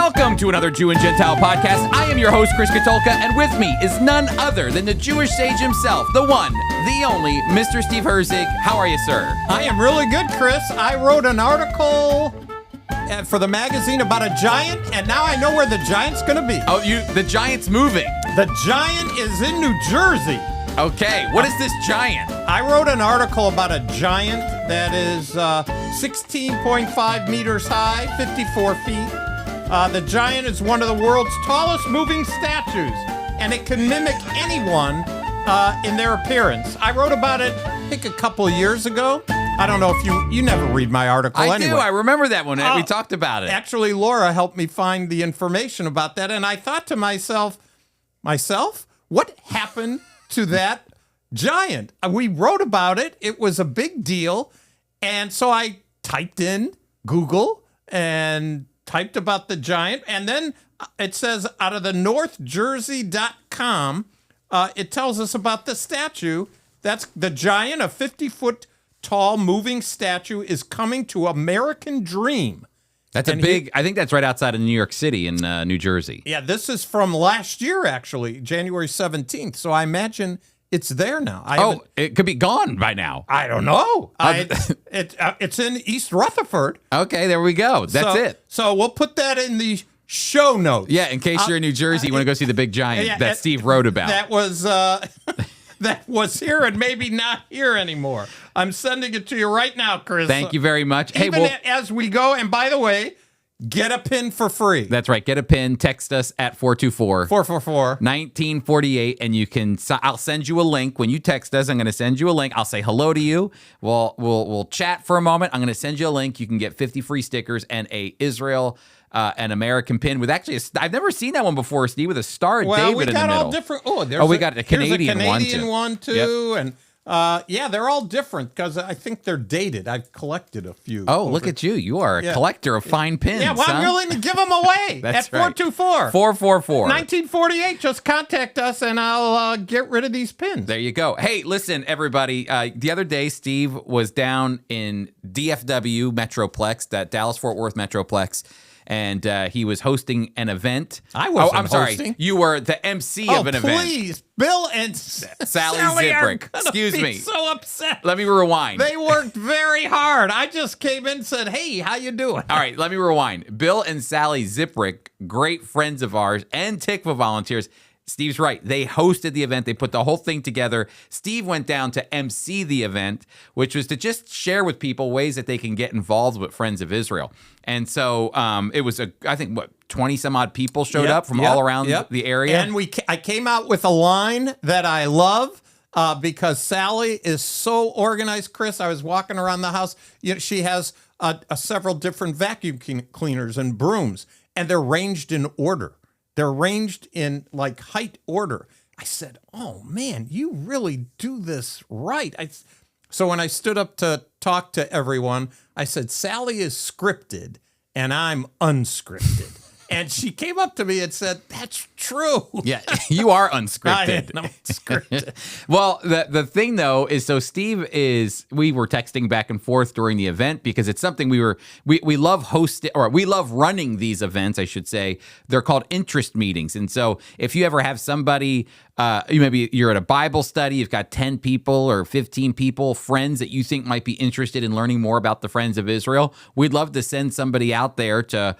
Welcome to another Jew and Gentile podcast. I am your host, Chris Katulka, and with me is none other than the Jewish sage himself, the one, the only, Mr. Steve Herzig. How are you, sir? I am really good, Chris. I wrote an article for the magazine about a giant, and now I know where the giant's going to be. Oh, the giant's moving. The giant is in New Jersey. Okay, what is this giant? I wrote an article about a giant that is 16.5 meters high, 54 feet. The giant is one of the world's tallest moving statues, and it can mimic anyone in their appearance. I wrote about it, I think, a couple of years ago. I don't know if you never read my article anyway. I do. I remember that one. We talked about it. Actually, Laura helped me find the information about that, and I thought to myself, what happened to that giant? We wrote about it. It was a big deal. And so I typed in Google and typed about the giant. And then it says out of the northjersey.com, it tells us about the statue. That's the giant, a 50-foot tall moving statue, is coming to American Dream. That's a big, I think that's right outside of New York City in New Jersey. Yeah, this is from last year, actually, January 17th. So I imagine it's there now. It could be gone by now. I don't know. It's in East Rutherford. Okay, there we go. That's it. So we'll put that in the show notes. Yeah, in case you're in New Jersey, you want to go see the big giant that Steve wrote about. That was that was here and maybe not here anymore. I'm sending it to you right now, Chris. Thank you very much. As we go, and by the way, get a pin for free. That's right. Get a pin. Text us at 424-444-1948, and you can. I'll send you a link when you text us. I'm going to send you a link. I'll say hello to you. We'll chat for a moment. I'm going to send you a link. You can get 50 free stickers and a Israel an American pin with actually I've never seen that one before, Steve, with a Star of David in the middle. We got all different. We got a Canadian one too. Yep. And they're all different because I think they're dated. I've collected a few. Look at you. You are a collector of fine pins. Yeah, well, I'm willing to give them away. That's at 424-444-1948. Just contact us and I'll get rid of these pins. There you go. Hey, listen, everybody. The other day, Steve was down in DFW Metroplex, that Dallas-Fort Worth Metroplex, and he was hosting an event. I wasn't hosting. Sorry. You were the MC of an event. Please. Bill and Sally Ziprick. Excuse me. So upset. Let me rewind. They worked very hard. I just came in and said, hey, how you doing? All right, let me rewind. Bill and Sally Ziprick, great friends of ours and Tikva volunteers. Steve's right. They hosted the event. They put the whole thing together. Steve went down to MC the event, which was to just share with people ways that they can get involved with Friends of Israel. And so it was, 20 some odd people showed up from all around the area. And I came out with a line that I love because Sally is so organized, Chris. I was walking around the house. She has several different vacuum cleaners and brooms, and they're ranged in order. They're arranged in like height order. I said, oh, man, you really do this right. So when I stood up to talk to everyone, I said, Sally is scripted and I'm unscripted. And she came up to me and said, that's true. Yeah, you are unscripted. I'm unscripted. Well, the thing, though, is we were texting back and forth during the event because it's something we love hosting, or we love running these events, I should say. They're called interest meetings. And so if you ever have somebody, maybe you're at a Bible study, you've got 10 people or 15 people, friends that you think might be interested in learning more about the Friends of Israel, we'd love to send somebody out there to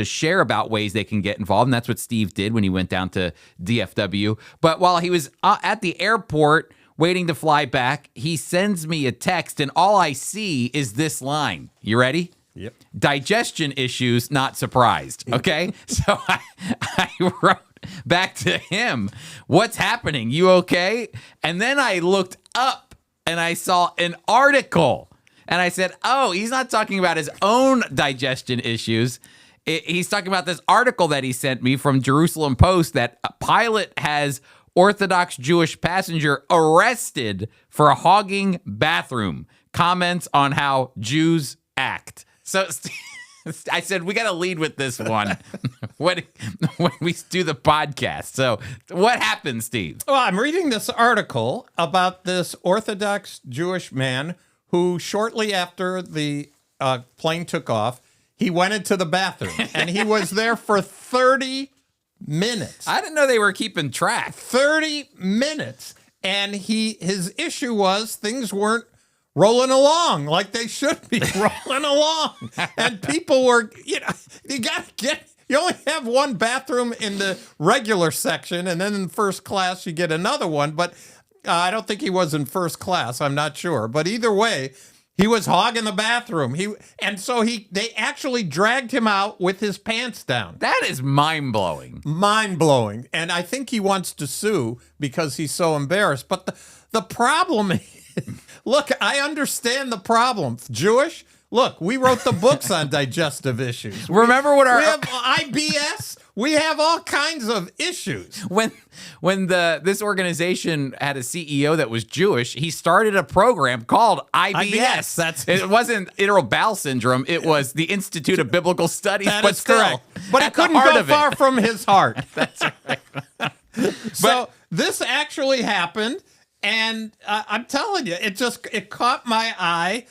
share about ways they can get involved. And that's what Steve did when he went down to DFW. But while he was at the airport waiting to fly back, he sends me a text, and all I see is this line. You ready? Yep. Digestion issues, not surprised. Okay? So I wrote back to him, what's happening? You okay? And then I looked up and I saw an article. And I said, oh, he's not talking about his own digestion issues. He's talking about this article that he sent me from Jerusalem Post that a pilot has Orthodox Jewish passenger arrested for hogging bathroom. Comments on how Jews act. So I said, we got to lead with this one when we do the podcast. So what happened, Steve? Well, I'm reading this article about this Orthodox Jewish man who shortly after the plane took off, he went into the bathroom, and he was there for 30 minutes. I didn't know they were keeping track. 30 minutes. And his issue was things weren't rolling along like they should be rolling along. And people were, you only have one bathroom in the regular section, and then in first class you get another one. But I don't think he was in first class. I'm not sure. But either way, he was hogging the bathroom. They actually dragged him out with his pants down. That is mind-blowing. Mind-blowing. And I think he wants to sue because he's so embarrassed. But the problem is, look, I understand the problem. Jewish, look, we wrote the books on digestive issues. Remember what we have IBS. We have all kinds of issues. When this organization had a CEO that was Jewish, he started a program called IBS. It wasn't irritable bowel syndrome. It was the Institute of Biblical Studies. That but is still, correct. But it couldn't go far from his heart. That's right. So this actually happened, and I'm telling you, it caught my eye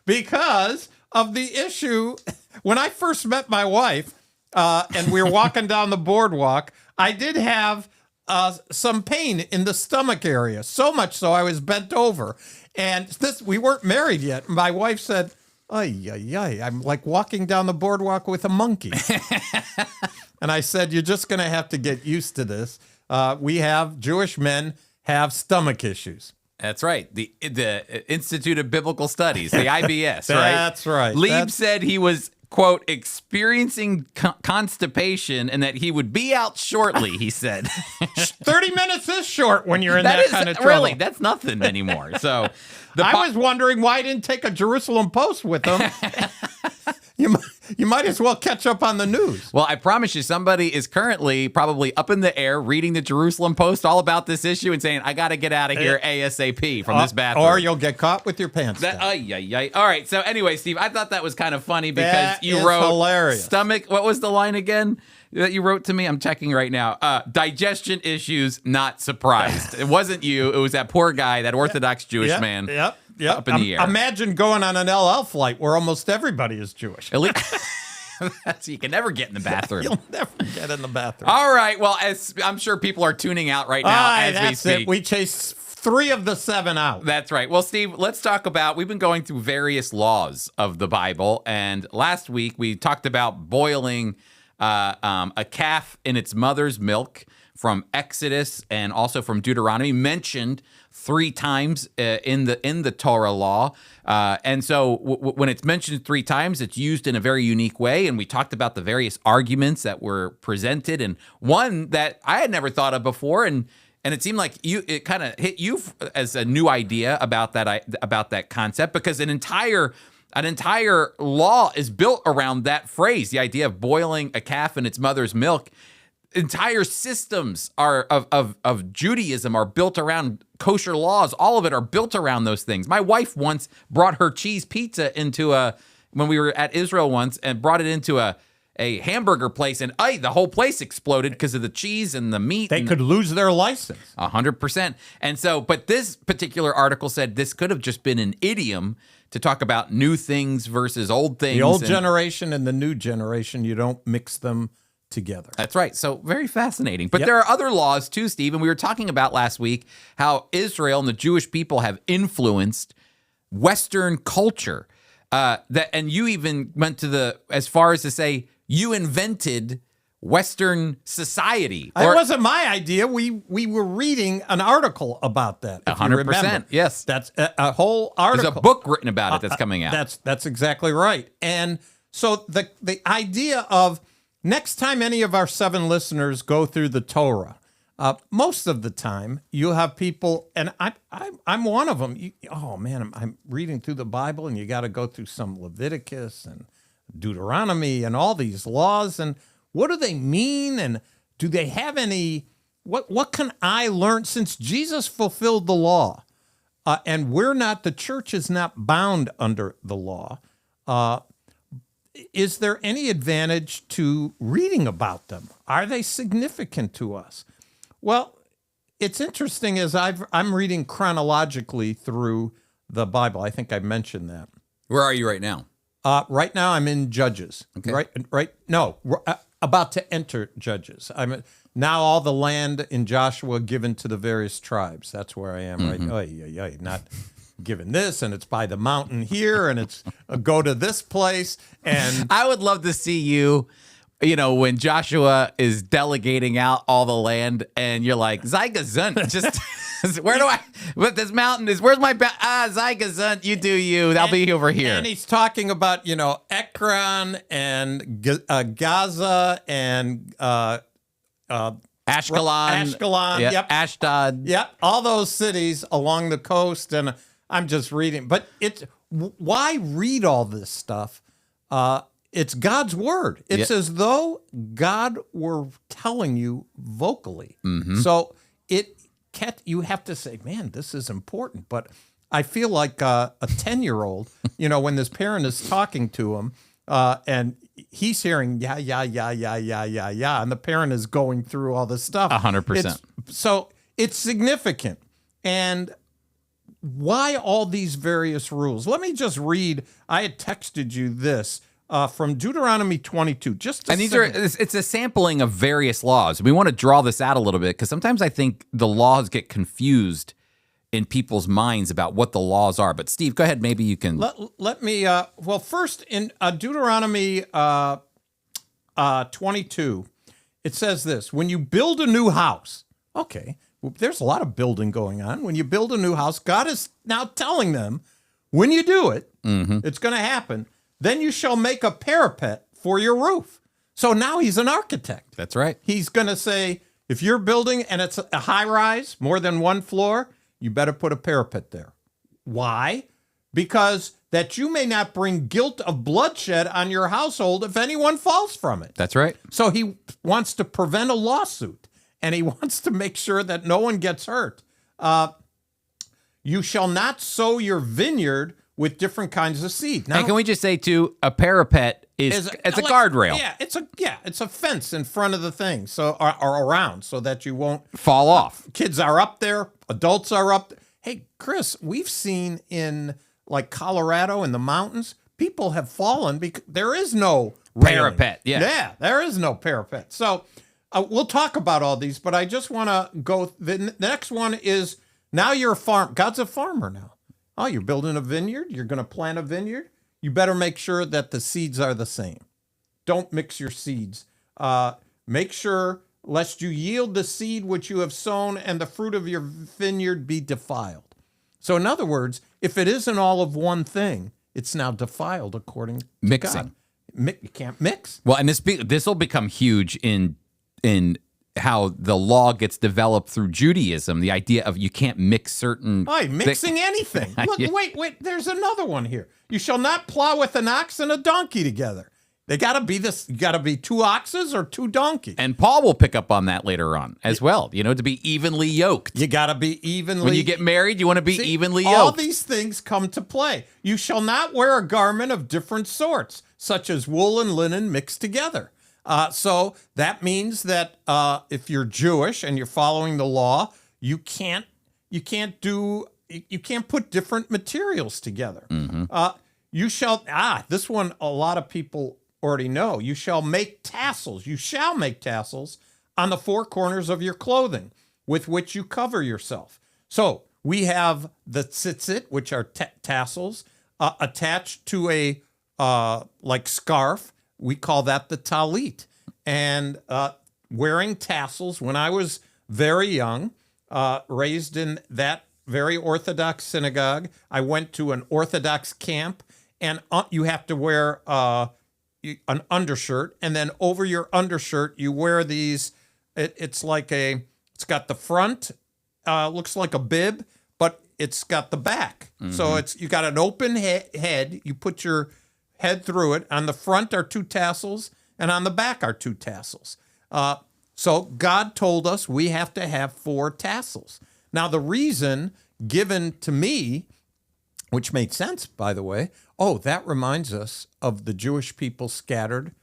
because of the issue. When I first met my wife, and we were walking down the boardwalk, I did have some pain in the stomach area, so much so I was bent over. And we weren't married yet. My wife said, "Ay, ay, ay, I'm like walking down the boardwalk with a monkey." And I said, "You're just going to have to get used to this. Jewish men have stomach issues." That's right. The Institute of Biblical Studies, the IBS, right? That's right. Lieb said he was, quote, experiencing constipation and that he would be out shortly, he said. 30 minutes is short when you're in that kind of trouble. Really, that's nothing anymore. So I was wondering why I didn't take a Jerusalem Post with him. You might as well catch up on the news. Well, I promise you, somebody is currently probably up in the air reading the Jerusalem Post all about this issue and saying, I got to get out of here ASAP from this bathroom. Or you'll get caught with your pants down. All right. So anyway, Steve, I thought that was kind of funny because that you wrote hilarious. Stomach. What was the line again that you wrote to me? I'm checking right now. Digestion issues, not surprised. It wasn't you. It was that poor guy, that Orthodox Jewish man. Yep. Up in the air. Imagine going on an LL flight where almost everybody is Jewish. So you can never get in the bathroom. You'll never get in the bathroom. All right. Well, as I'm sure people are tuning out right now as we speak. It. We chased 3 of the 7 out. That's right. Well, Steve, let's talk about, we've been going through various laws of the Bible. And last week we talked about boiling a calf in its mother's milk from Exodus and also from Deuteronomy, mentioned 3 times in the Torah law. And so when it's mentioned 3 times, it's used in a very unique way. And we talked about the various arguments that were presented. And one that I had never thought of before, and it seemed like it kind of hit you as a new idea about that concept, because an entire law is built around that phrase, the idea of boiling a calf in its mother's milk. Entire systems of Judaism are built around kosher laws. All of it are built around those things. My wife once brought her cheese pizza when we were at Israel once, and brought it into a hamburger place, and the whole place exploded because of the cheese and the meat. They could lose their license. 100%. And so, but this particular article said this could have just been an idiom to talk about new things versus old things. The old generation and the new generation, you don't mix them together. That's right. So very fascinating. But there are other laws too, Steve. And we were talking about last week how Israel and the Jewish people have influenced Western culture. And you even went as far as to say you invented Western society. It wasn't my idea. We were reading an article about that. 100%. Yes. That's a whole article. There's a book written about it that's coming out. That's exactly right. And so the idea of, next time any of our 7 listeners go through the Torah, most of the time you have people, and I'm one of them. I'm reading through the Bible, and you got to go through some Leviticus and Deuteronomy and all these laws, and what do they mean, and do they have any? What can I learn, since Jesus fulfilled the law, and the church is not bound under the law? Is there any advantage to reading about them? Are they significant to us? Well, it's interesting as I'm reading chronologically through the Bible. I think I mentioned that. Where are you right now? Right now, I'm in Judges. Okay. Right. No, about to enter Judges. Now all the land in Joshua given to the various tribes. That's where I am right now. Not given this, and it's by the mountain here, and it's go to this place. And I would love to see you, when Joshua is delegating out all the land, and you're like, Zygazun, just what this mountain is, where's my, Zygazun, you do you, I'll be over here. And he's talking about, Ekron and Gaza and Ashkelon, yep. Ashdod. Yep, all those cities along the coast, and I'm just reading. But why read all this stuff? It's God's word. It's as though God were telling you vocally. Mm-hmm. So you have to say, man, this is important. But I feel like a 10-year-old, when this parent is talking to him, and he's hearing, yeah, and the parent is going through all this stuff. 100%. So it's significant. And why all these various rules? Let me just read. I had texted you this from Deuteronomy 22. It's a sampling of various laws. We want to draw this out a little bit because sometimes I think the laws get confused in people's minds about what the laws are. But Steve, go ahead. Maybe you can. Let me. First in Deuteronomy 22, it says this: when you build a new house, okay. There's a lot of building going on. When you build a new house, God is now telling them, when you do it, it's going to happen. Then you shall make a parapet for your roof. So now he's an architect. That's right. He's going to say, if you're building and it's a high rise, more than one floor, you better put a parapet there. Why? Because that you may not bring guilt of bloodshed on your household if anyone falls from it. That's right. So he wants to prevent a lawsuit. And he wants to make sure that no one gets hurt. You shall not sow your vineyard with different kinds of seed. Now, and can we just say too, a parapet it's a guardrail. Yeah, it's a fence in front of the thing, so or around, so that you won't fall off. Kids are up there, adults are up there. Hey, Chris, we've seen in like Colorado in the mountains, people have fallen because there is no parapet. Yeah, there is no parapet. So. We'll talk about all these, but I just want to go. The next one is now you're a farm. God's a farmer now. Oh, you're building a vineyard. You're going to plant a vineyard. You better make sure that the seeds are the same. Don't mix your seeds. Make sure, lest you yield the seed which you have sown and the fruit of your vineyard be defiled. So in other words, if it isn't all of one thing, it's now defiled according to mixing. God. You can't mix. Well, and this will become huge in how the law gets developed through Judaism, the idea of you can't mix certain... mixing anything. Look, wait, there's another one here. You shall not plow with an ox and a donkey together. They got to be you got to be two oxes or two donkeys. And Paul will pick up on that later on as well, to be evenly yoked. You got to be evenly... When you get married, you want to be evenly yoked. All these things come to play. You shall not wear a garment of different sorts, such as wool and linen mixed together. So that means that if you're Jewish and you're following the law, you can't put different materials together. Mm-hmm. You shall this one a lot of people already know. You shall make tassels. You shall make tassels on the four corners of your clothing with which you cover yourself. So we have the tzitzit, which are tassels attached to a like scarf. We call that the talit. And wearing tassels, when I was very young, raised in that very Orthodox synagogue, I went to an Orthodox camp, and you have to wear an undershirt, and then over your undershirt, you wear these, it's got the front, looks like a bib, but it's got the back. Mm-hmm. So you got an open head, you put your head through it. On the front are two tassels, and on the back are two tassels. So God told us we have to have four tassels. Now, the reason given to me, which made sense, by the way, that reminds us of the Jewish people scattered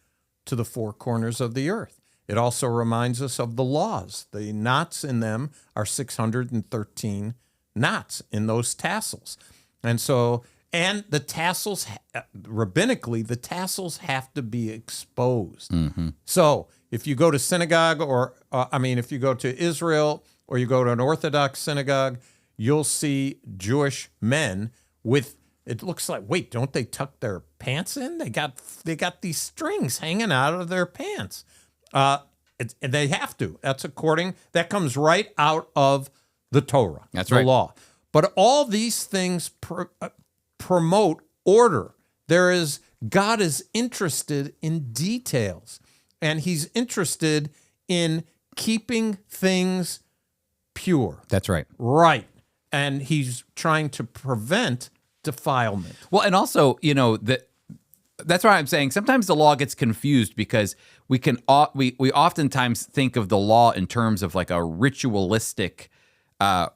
to the four corners of the earth. It also reminds us of the laws. The knots in them are 613 knots in those tassels. And so And the tassels, rabbinically, the tassels have to be exposed. So if you go to synagogue or, if you go to Israel or you go to an Orthodox synagogue, you'll see Jewish men with, it looks like, wait, don't they tuck their pants in? They got these strings hanging out of their pants. They have to. That comes right out of the Torah, That's the right. law. But all these things promote order. God is interested in details, and he's interested in keeping things pure. That's right. Right. And he's trying to prevent defilement. Well, and also, that's why I'm saying sometimes the law gets confused because we oftentimes think of the law in terms of like a ritualistic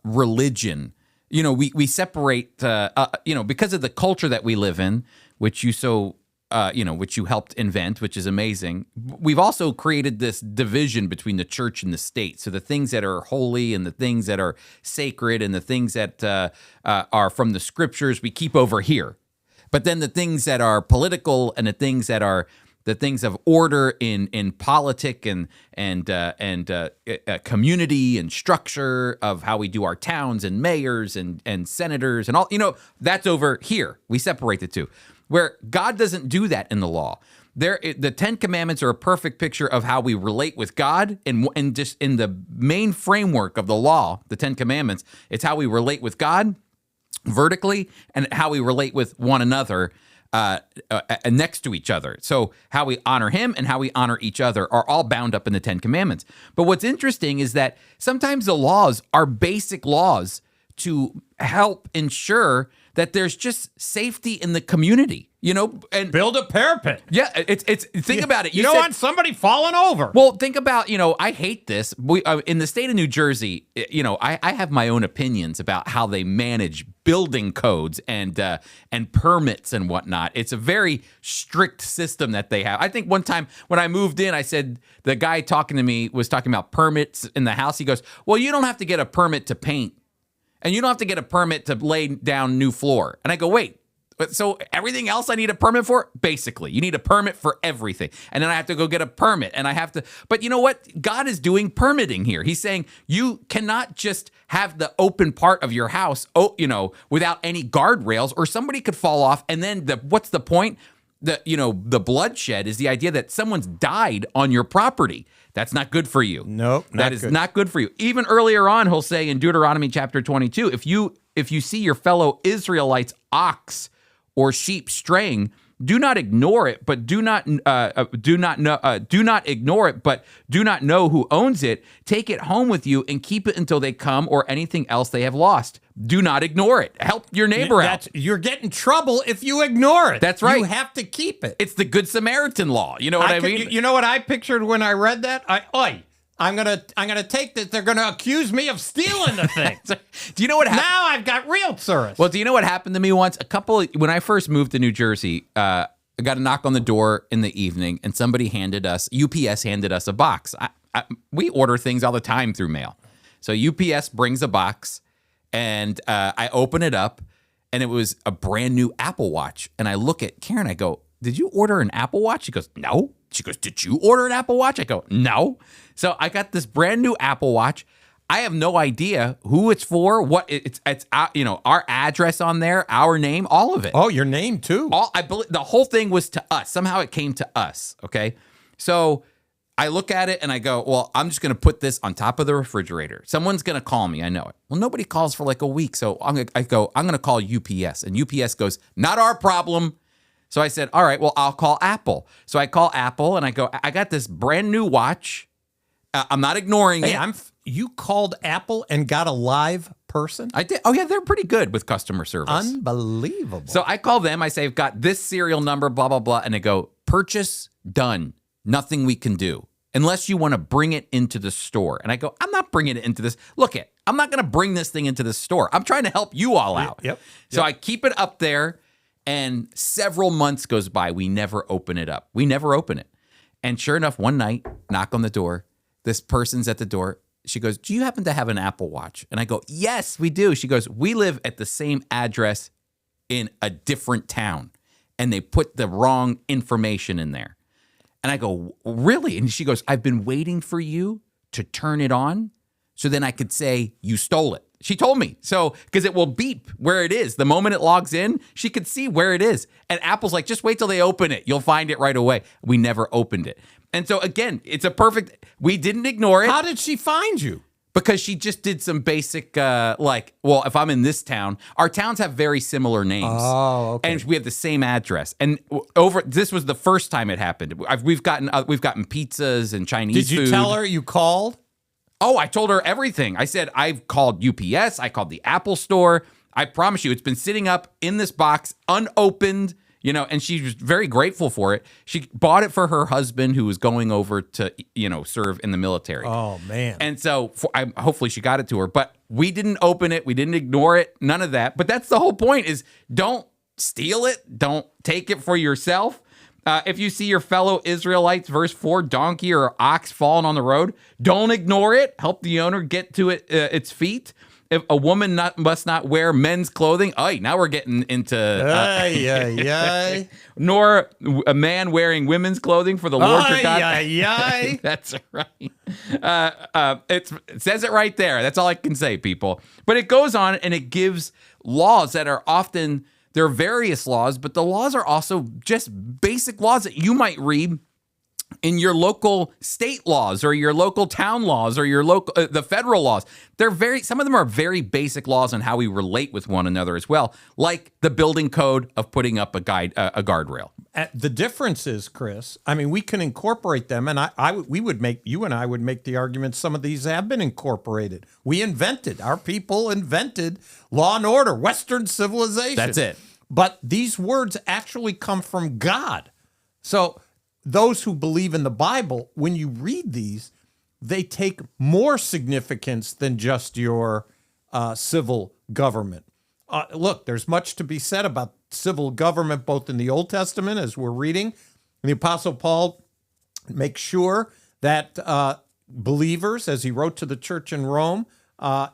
religion. We separate, because of the culture that we live in, which which you helped invent, which is amazing. We've also created this division between the church and the state. So the things that are holy and the things that are sacred and the things that are from the scriptures, we keep over here. But then the things that are political and the things that are the things of order in politic and community and structure of how we do our towns and mayors and senators and all, that's over here. We separate the two. Where God doesn't do that in the law. The Ten Commandments are a perfect picture of how we relate with God, and just in the main framework of the law, the Ten Commandments, it's how we relate with God vertically and how we relate with one another next to each other. So how we honor him and how we honor each other are all bound up in the Ten Commandments. But what's interesting is that sometimes the laws are basic laws to help ensure that there's just safety in the community, and Build a parapet. yeah, it's think about it. You don't want somebody falling over. Well, think about, I hate this. We in the state of New Jersey, I have my own opinions about how they manage building codes and permits and whatnot. It's a very strict system that they have. I think one time when I moved in, I said, the guy talking to me was talking about permits in the house. He goes, well, you don't have to get a permit to paint. And you don't have to get a permit to lay down new floor. And I go, wait, so everything else I need a permit for? Basically, you need a permit for everything. And then I have to go get a permit and I have to, but you know what? God is doing permitting here. He's saying you cannot just have the open part of your house, without any guardrails, or somebody could fall off. And then what's the point? The bloodshed is the idea that someone's died on your property. That's not good for you. Nope, that is not good for you. Even earlier on, he'll say in Deuteronomy chapter 22, if you see your fellow Israelites' ox or sheep straying, do not ignore it, but do not ignore it, but do not know who owns it. Take it home with you and keep it until they come, or anything else they have lost. Do not ignore it. Help your neighbor out. You're getting trouble if you ignore it. That's right. You have to keep it. It's the Good Samaritan law. You know what I mean? You know what I pictured when I read that? I'm gonna take this. They're gonna accuse me of stealing the thing. Do you know what happened? Now I've got real tourists. Well, do you know what happened to me once? When I first moved to New Jersey, I got a knock on the door in the evening, and somebody UPS handed us a box. We order things all the time through mail. So UPS brings a box, and I open it up, and it was a brand new Apple Watch. And I look at Karen, I go, did you order an Apple Watch? She goes, no. She goes, did you order an Apple Watch? I go, no. So I got this brand new Apple Watch. I have no idea who it's for, what it's our address on there, our name, all of it. Oh, your name too. I believe the whole thing was to us. Somehow it came to us. Okay. So I look at it and I go, well, I'm just going to put this on top of the refrigerator. Someone's going to call me. I know it. Well, nobody calls for like a week. So I'm going to call UPS, and UPS goes, not our problem. So I said, all right, well, I'll call Apple. So I call Apple and I go, I got this brand new watch. I'm not ignoring it. You called Apple and got a live person? I did. Oh, yeah, they're pretty good with customer service. Unbelievable. So I call them. I say, I've got this serial number, blah, blah, blah. And they go, purchase done. Nothing we can do unless you want to bring it into the store. And I go, I'm not bringing it into this. Look, I'm not going to bring this thing into the store. I'm trying to help you all out. Yep. So I keep it up there, and several months goes by. We never open it up. And sure enough, one night, knock on the door. This person's at the door. She goes, do you happen to have an Apple Watch? And I go, yes, we do. She goes, we live at the same address in a different town and they put the wrong information in there. And I go, really? And she goes, I've been waiting for you to turn it on so then I could say you stole it. She told me. So, because it will beep where it is. The moment it logs in, she could see where it is. And Apple's like, just wait till they open it. You'll find it right away. We never opened it. And so, again, it's a perfect, we didn't ignore it. How did she find you? Because she just did some basic, if I'm in this town, our towns have very similar names. Oh, okay. And we have the same address. And this was the first time it happened. We've gotten pizzas and Chinese food. Did you tell her you called? Oh, I told her everything. I said, I've called UPS. I called the Apple store. I promise you, it's been sitting up in this box, unopened, and she was very grateful for it. She bought it for her husband who was going over to, serve in the military. Oh, man. And so hopefully she got it to her. But we didn't open it. We didn't ignore it. None of that. But that's the whole point is don't steal it. Don't take it for yourself. If you see your fellow Israelites, verse 4, donkey or ox fallen on the road, don't ignore it. Help the owner get to its feet. If a woman must not wear men's clothing. Oh, now we're getting into... Nor a man wearing women's clothing for the Lord your God. That's right. It says it right there. That's all I can say, people. But it goes on and it gives laws that are often... There are various laws, but the laws are also just basic laws that you might read in your local state laws or your local town laws or your local the federal laws. Some of them are very basic laws on how we relate with one another as well, like the building code of putting up a guardrail. The difference is, Chris, I mean, we can incorporate them, and you and I would make the argument some of these have been incorporated. Our people invented law and order, Western civilization. That's it. But these words actually come from God. So those who believe in the Bible, when you read these, they take more significance than just your civil government. Look, there's much to be said about civil government, both in the Old Testament, as we're reading. And the Apostle Paul makes sure that believers, as he wrote to the church in Rome,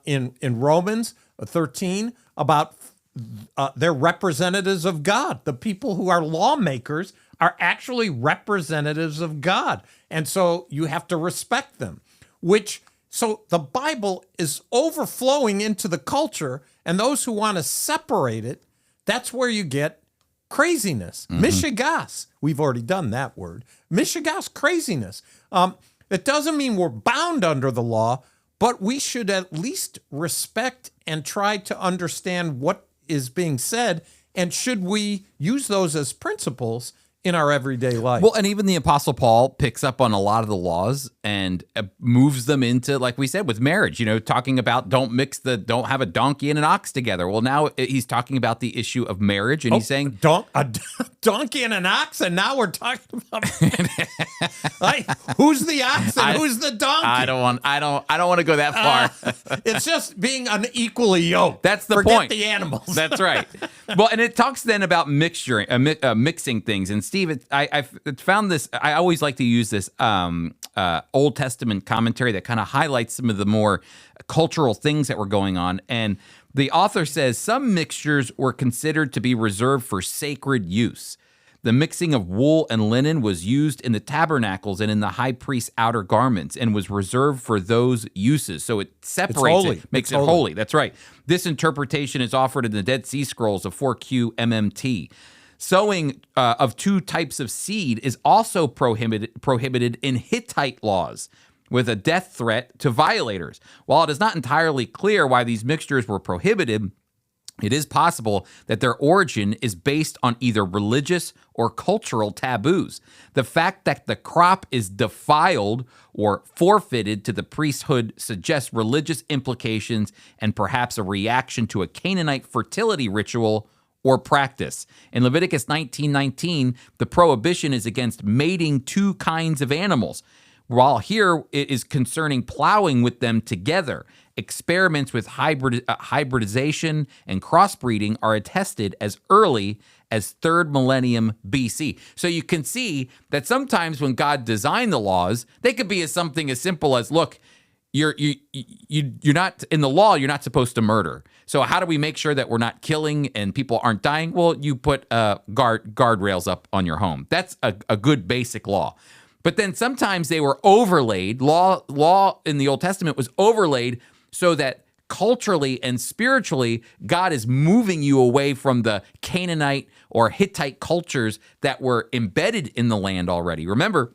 in Romans 13, about they're representatives of God. The people who are lawmakers are actually representatives of God. And so you have to respect them, so the Bible is overflowing into the culture, and those who want to separate it, that's where you get craziness. Mm-hmm. Mishigas. We've already done that word. Mishigas, craziness. It doesn't mean we're bound under the law, but we should at least respect and try to understand what is being said, and should we use those as principles in our everyday life. Well, and even the Apostle Paul picks up on a lot of the laws and moves them into, like we said, with marriage, talking about don't have a donkey and an ox together. Well, now he's talking about the issue of marriage, and he's saying a donkey and an ox, and now we're talking about who's the ox and who's the donkey. I don't want to go that far. It's just being unequally yoked. That's the Forget point. the animals. That's right. Well, and it talks then about mixing things. And Steve, I found this. I always like to use this Old Testament commentary that kind of highlights some of the more cultural things that were going on. And the author says some mixtures were considered to be reserved for sacred use. The mixing of wool and linen was used in the tabernacles and in the high priest's outer garments and was reserved for those uses. So it separates it, makes it holy. That's right. This interpretation is offered in the Dead Sea Scrolls of 4Q MMT. Sowing of two types of seed is also prohibited in Hittite laws, with a death threat to violators. While it is not entirely clear why these mixtures were prohibited, it is possible that their origin is based on either religious or cultural taboos. The fact that the crop is defiled or forfeited to the priesthood suggests religious implications and perhaps a reaction to a Canaanite fertility ritual or practice. In Leviticus 19:19, the prohibition is against mating two kinds of animals, while here it is concerning plowing with them together. Experiments with hybridization and crossbreeding are attested as early as 3rd millennium BC. So you can see that sometimes when God designed the laws, they could be something as simple as, look, you're not in the law. You're not supposed to murder. So how do we make sure that we're not killing and people aren't dying? Well, you put guardrails up on your home. That's a good basic law. But then sometimes they were overlaid. Law in the Old Testament was overlaid so that culturally and spiritually, God is moving you away from the Canaanite or Hittite cultures that were embedded in the land already. Remember,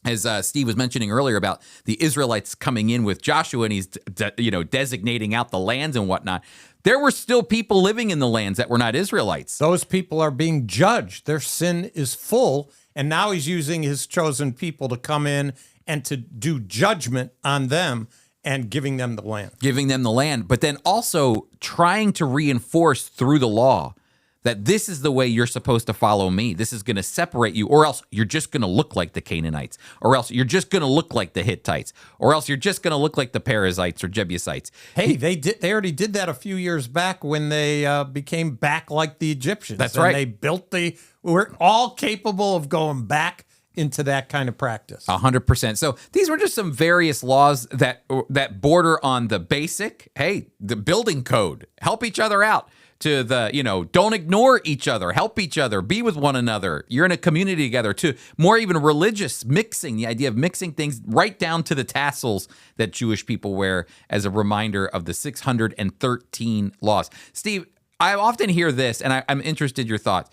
as Steve was mentioning earlier about the Israelites coming in with Joshua and he's designating out the lands and whatnot, there were still people living in the lands that were not Israelites. Those people are being judged. Their sin is full, and now he's using his chosen people to come in and to do judgment on them and giving them the land. Giving them the land, but then also trying to reinforce through the law that this is the way you're supposed to follow me. This is going to separate you, or else you're just going to look like the Canaanites, or else you're just going to look like the Hittites, or else you're just going to look like the Perizzites or Jebusites. Hey, they already did that a few years back when they became back like the Egyptians. That's right. They we're all capable of going back into that kind of practice. 100%. So these were just some various laws that border on the basic, hey, the building code, help each other out, to the, don't ignore each other, help each other, be with one another. You're in a community together, to more even religious mixing, the idea of mixing things right down to the tassels that Jewish people wear as a reminder of the 613 laws. Steve, I often hear this, and I'm interested in your thoughts.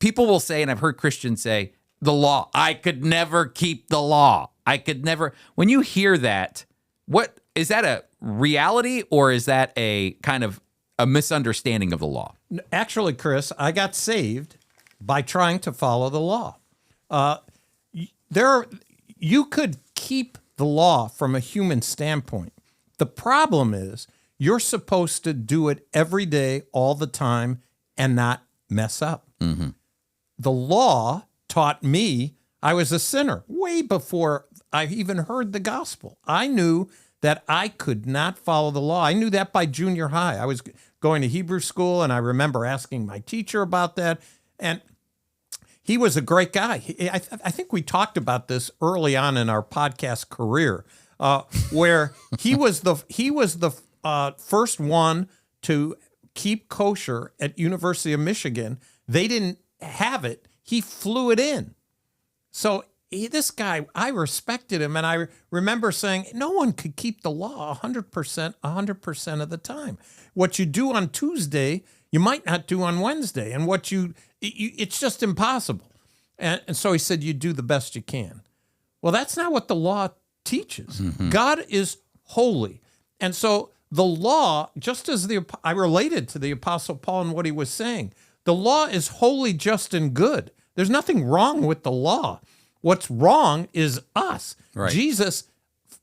People will say, and I've heard Christians say, the law, I could never keep the law. I could never. When you hear that, what is that, a reality, or is that a kind of a misunderstanding of the law? Actually, Chris, I got saved by trying to follow the law. You could keep the law from a human standpoint. The problem is you're supposed to do it every day, all the time, and not mess up. Mm-hmm. The law taught me I was a sinner way before I even heard the gospel. I knew that I could not follow the law. I knew that by junior high. I was going to Hebrew school, and I remember asking my teacher about that. And he was a great guy. I think we talked about this early on in our podcast career, where he was the first one to keep kosher at University of Michigan. They didn't have it. He flew it in. So this guy, I respected him, and I remember saying, no one could keep the law 100% of the time. What you do on Tuesday, you might not do on Wednesday, and it's just impossible. And so he said, you do the best you can. Well, that's not what the law teaches. Mm-hmm. God is holy. And so the law, just as I related to the Apostle Paul and what he was saying, the law is holy, just, and good. There's nothing wrong with the law. What's wrong is us. Right. Jesus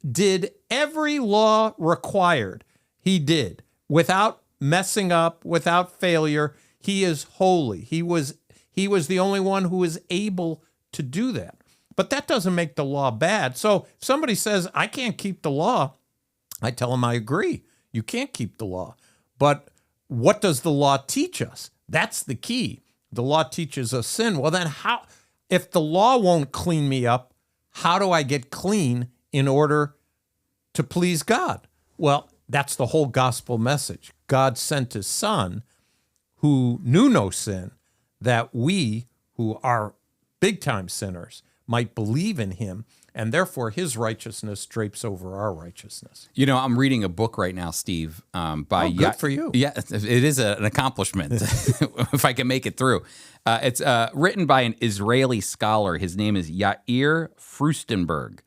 did every law required. He did, without messing up, without failure. He is holy. He was the only one who was able to do that. But that doesn't make the law bad. So if somebody says, I can't keep the law, I tell them I agree. You can't keep the law. But what does the law teach us? That's the key. The law teaches us sin. Well, then how, if the law won't clean me up, how do I get clean in order to please God? Well, that's the whole gospel message. God sent his son who knew no sin, that we who are big time sinners might believe in him, and therefore his righteousness drapes over our righteousness. I'm reading a book right now, Steve, by good for you. Yeah, it is an accomplishment if I can make it through. It's written by an Israeli scholar. His name is Yair Frustenberg.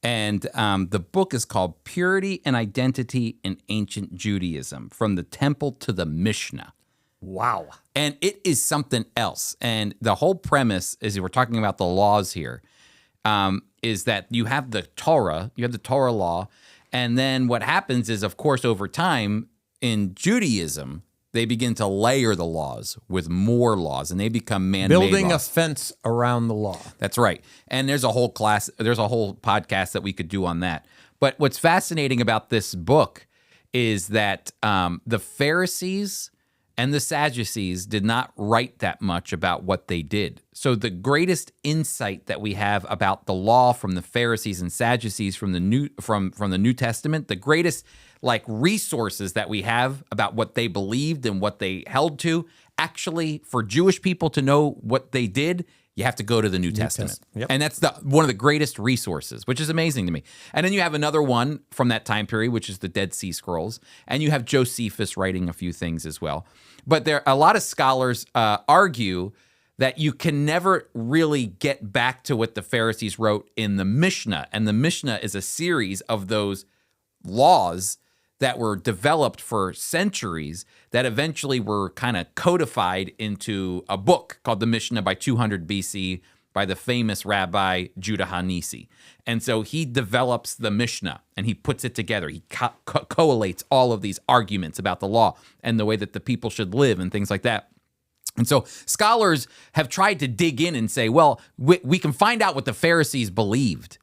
And the book is called Purity and Identity in Ancient Judaism, From the Temple to the Mishnah. Wow. And it is something else. And the whole premise, as we're talking about the laws here, is that you have the Torah law, and then what happens is, of course, over time in Judaism, they begin to layer the laws with more laws, and they become man-made building laws. a fence around the law. That's right. And there's a whole podcast that we could do on that. But what's fascinating about this book is that the Pharisees and the Sadducees did not write that much about what they did. So the greatest insight that we have about the law from the Pharisees and Sadducees from the New Testament, the greatest resources that we have about what they believed and what they held to, actually for Jewish people to know what they did, you have to go to the New Testament. Yep. And that's one of the greatest resources, which is amazing to me. And then you have another one from that time period, which is the Dead Sea Scrolls. And you have Josephus writing a few things as well. But a lot of scholars argue that you can never really get back to what the Pharisees wrote in the Mishnah. And the Mishnah is a series of those laws that were developed for centuries that eventually were kind of codified into a book called the Mishnah by 200 BC by the famous rabbi Judah HaNisi. And so he develops the Mishnah and he puts it together. He collates all of these arguments about the law and the way that the people should live and things like that. And so scholars have tried to dig in and say, well, we can find out what the Pharisees believed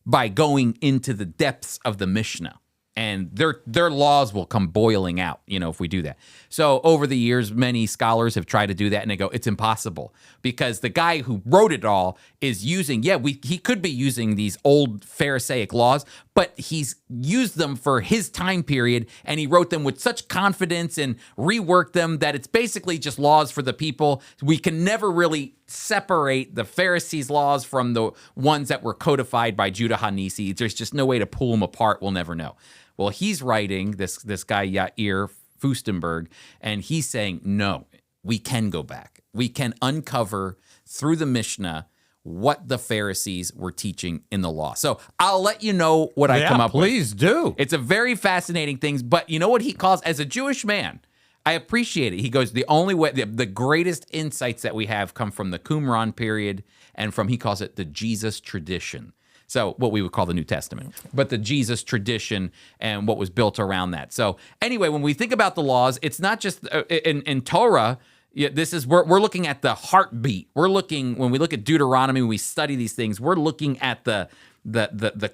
by going into the depths of the Mishnah. And their laws will come boiling out, if we do that. So over the years, many scholars have tried to do that, and they go, it's impossible. Because the guy who wrote it all is using, he could be using these old Pharisaic laws, but he's used them for his time period, and he wrote them with such confidence and reworked them that it's basically just laws for the people. We can never really separate the Pharisees' laws from the ones that were codified by Judah HaNisi. There's just no way to pull them apart. We'll never know. Well, he's writing, this guy Yair Fustenberg, and he's saying, no, we can go back. We can uncover through the Mishnah what the Pharisees were teaching in the law. So I'll let you know what I come up with. Please do. It's a very fascinating thing, but you know what he calls, as a Jewish man, I appreciate it. He goes, the only way, the greatest insights that we have come from the Qumran period and from, he calls it the Jesus tradition. So what we would call the New Testament, but the Jesus tradition and what was built around that. So anyway, when we think about the laws, it's not just in Torah. This is we're looking at the heartbeat. When we look at Deuteronomy, when we study these things, we're looking at the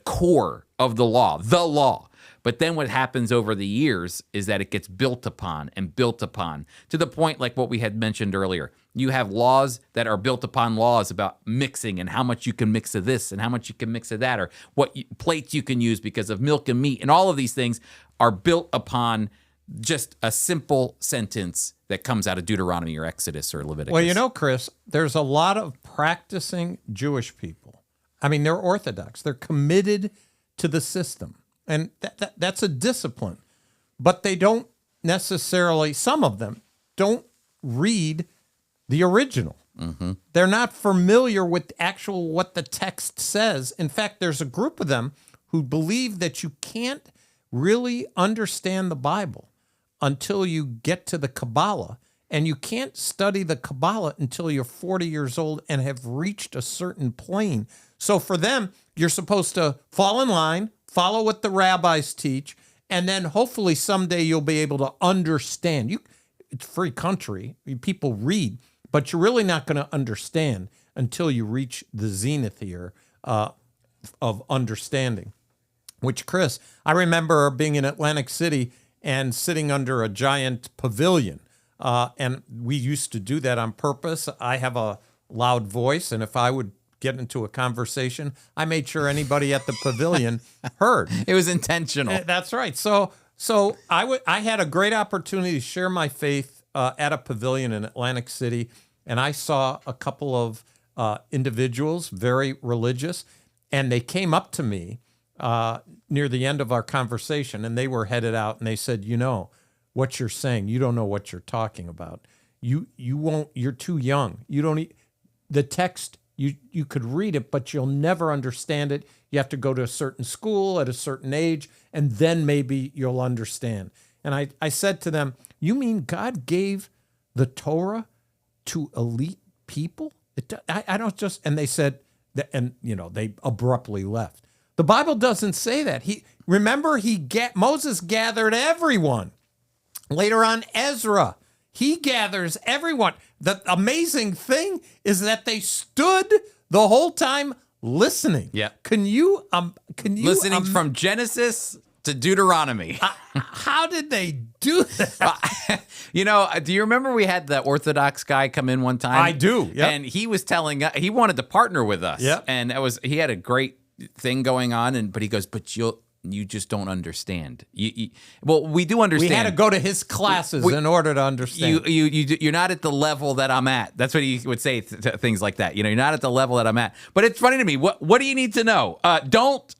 core of the law. But then what happens over the years is that it gets built upon to the point like what we had mentioned earlier. You have laws that are built upon laws about mixing and how much you can mix of this and how much you can mix of that, or what plates you can use because of milk and meat. And all of these things are built upon just a simple sentence that comes out of Deuteronomy or Exodus or Leviticus. Well, Chris, there's a lot of practicing Jewish people. I mean, they're Orthodox. They're committed to the system. And that's a discipline. But they don't necessarily, some of them, don't read the original. Mm-hmm. They're not familiar with what the text says. In fact, there's a group of them who believe that you can't really understand the Bible until you get to the Kabbalah. And you can't study the Kabbalah until you're 40 years old and have reached a certain plane. So for them, you're supposed to fall in line, follow what the rabbis teach, and then hopefully someday you'll be able to understand. It's a free country. People read, but you're really not going to understand until you reach the zenith here of understanding. Which, Chris, I remember being in Atlantic City and sitting under a giant pavilion. And we used to do that on purpose. I have a loud voice, and if I would get into a conversation, I made sure anybody at the pavilion heard. It was intentional. That's right. So I had a great opportunity to share my faith at a pavilion in Atlantic City, and I saw a couple of individuals, very religious, and they came up to me near the end of our conversation, and they were headed out, and they said, what you're saying, you don't know what you're talking about. You're too young. You don't the text. You could read it, but you'll never understand it. You have to go to a certain school at a certain age, and then maybe you'll understand. And I said to them, you mean God gave the Torah to elite people? I don't just, and they said, they abruptly left. The Bible doesn't say that. Moses gathered everyone. Later on, Ezra, he gathers everyone. The amazing thing is that they stood the whole time listening. Yeah. Can you listening from Genesis to Deuteronomy. How did they do that? Do you remember we had the Orthodox guy come in one time? I do, yep. And he was telling us, he wanted to partner with us. Yep. And he had a great thing going on, but he goes, but you just don't understand. Well, we do understand. We had to go to his classes in order to understand. You're not at the level that I'm at. That's what he would say, things like that. You're not at the level that I'm at. But it's funny to me. What do you need to know? Don't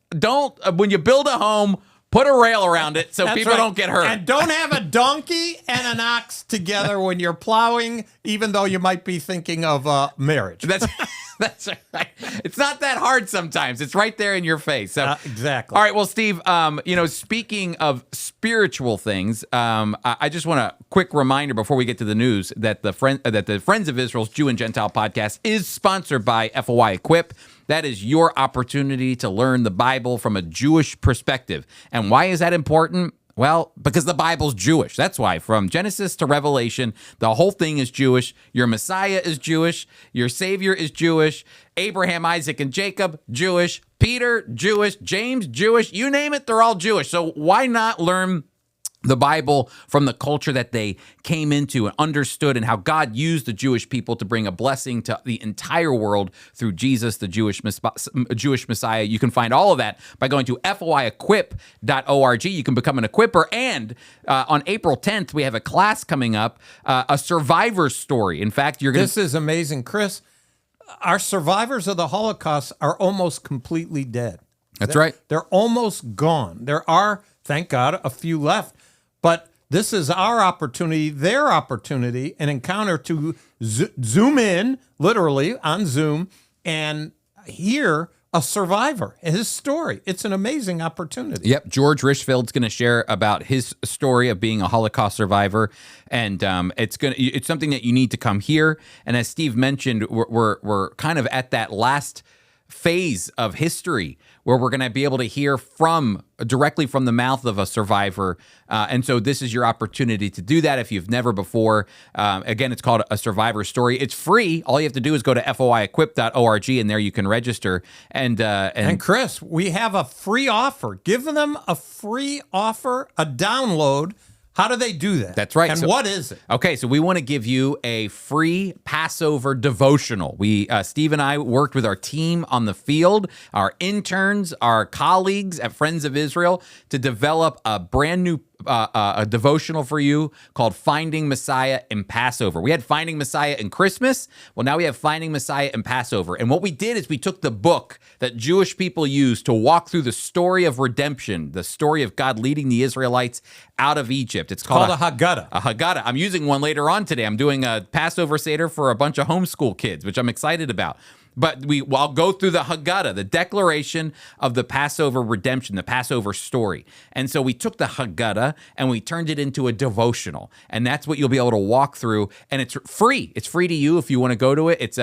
when you build a home, put a rail around it so people don't get hurt. And don't have a donkey and an ox together when you're plowing, even though you might be thinking of marriage. That's right. It's not that hard sometimes. It's right there in your face. So, exactly. All right. Well, Steve, speaking of spiritual things, I just want a quick reminder before we get to the news that the Friends of Israel's Jew and Gentile podcast is sponsored by FOI Equip. That is your opportunity to learn the Bible from a Jewish perspective. And why is that important? Well, because the Bible's Jewish. That's why. From Genesis to Revelation, the whole thing is Jewish. Your Messiah is Jewish. Your Savior is Jewish. Abraham, Isaac, and Jacob, Jewish. Peter, Jewish. James, Jewish. You name it, they're all Jewish. So why not learn the Bible from the culture that they came into and understood, and how God used the Jewish people to bring a blessing to the entire world through Jesus, the Jewish Messiah. You can find all of that by going to foiequip.org. You can become an equipper. And on April 10th, we have a class coming up, a survivor story. In fact, This is amazing, Chris. Our survivors of the Holocaust are almost completely dead. That's right. They're almost gone. There are, thank God, a few left. But this is our opportunity, their opportunity, an encounter to zoom in, literally, on Zoom, and hear a survivor, his story. It's an amazing opportunity. Yep. George Richfield's going to share about his story of being a Holocaust survivor. And it's something that you need to come hear. And as Steve mentioned, we're kind of at that last phase of history where we're going to be able to hear directly from the mouth of a survivor. And so this is your opportunity to do that if you've never before. Again, it's called A Survivor Story. It's free. All you have to do is go to foiequip.org, and there you can register. And Chris, we have a free offer. Give them a free offer, a download. How do they do that? That's right. And what is it? Okay, so we want to give you a free Passover devotional. Steve and I worked with our team on the field, our interns, our colleagues at Friends of Israel, to develop a brand new a devotional for you called Finding Messiah in Passover. We had Finding Messiah in Christmas. Well, now we have Finding Messiah in Passover. And what we did is we took the book that Jewish people used to walk through the story of redemption, the story of God leading the Israelites out of Egypt. It's called a Haggadah. A Haggadah. I'm using one later on today. I'm doing a Passover Seder for a bunch of homeschool kids, which I'm excited about. But I'll go through the Haggadah, the declaration of the Passover redemption, the Passover story. And so we took the Haggadah and we turned it into a devotional. And that's what you'll be able to walk through. And it's free. It's free to you if you want to go to it. It's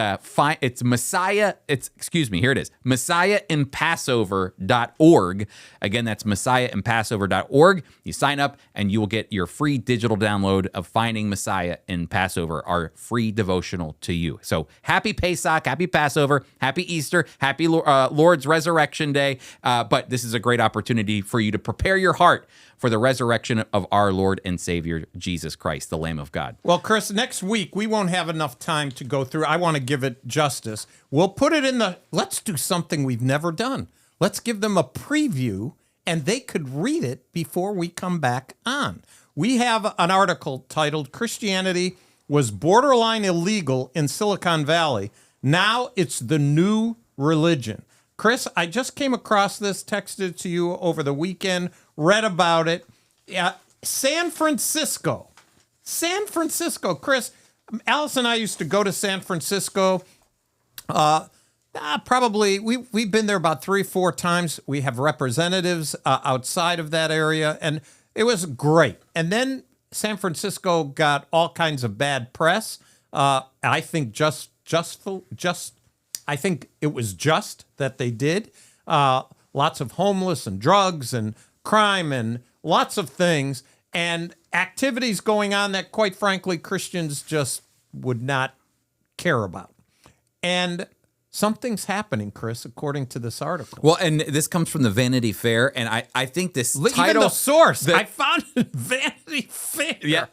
Messiah. Here it is. MessiahInPassover.org. Again, that's MessiahInPassover.org. You sign up and you will get your free digital download of Finding Messiah in Passover, our free devotional to you. So happy Pesach, happy Passover. Happy Easter, happy Lord's Resurrection Day. But this is a great opportunity for you to prepare your heart for the resurrection of our Lord and Savior, Jesus Christ, the Lamb of God. Well, Chris, next week, we won't have enough time to go through. I want to give it justice. We'll put it let's do something we've never done. Let's give them a preview, and they could read it before we come back on. We have an article titled Christianity Was Borderline Illegal in Silicon Valley. Now it's the new religion. Chris, I just came across this, texted to you over the weekend, read about it. San Francisco. Chris, Alice and I used to go to San Francisco. Probably, we've been there about 3-4 times. We have representatives outside of that area, and it was great. And then San Francisco got all kinds of bad press. I think I think it was just that they did. Lots of homeless and drugs and crime and lots of things and activities going on that, quite frankly, Christians just would not care about. And something's happening, Chris, according to this article. Well, and this comes from the Vanity Fair, and I think this Even title... the source, I found it Vanity Fair. Yeah,